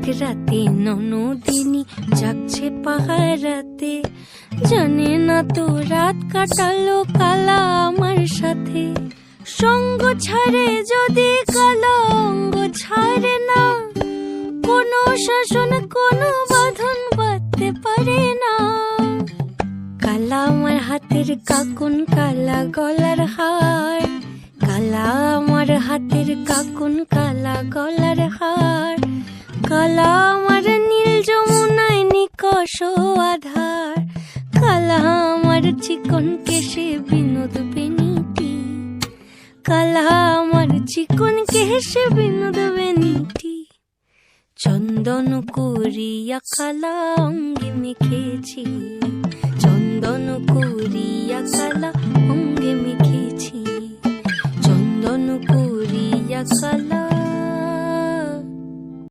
এক রাতে ননদিনী জাগছে পাহারাতে, জানে না তো রাত কাটালো কালা আমার সাথে। সঙ্গ ছাড়ে যদি কালা অঙ্গ ছাড়ে না, কোনো শাসন কোনো বাঁধন বাঁধতে পারে না। কালা আমার হাতের কাকুন কালা গলার হার, কালা আমার হাতের কাকুন কালা গলার হার, কালা আমার নীল যমুনায় নিকষ আধার, কালা আমার চিকন কেশে বিনোদ বেনিটি, কালা আমার চিকন কেশে বিনোদ বেনিটি। চন্দন করিয়া কালা অঙ্গে মেখেছি, চন্দন করিয়া কালা অঙ্গে মেখেছি, চন্দন করিয়া কালা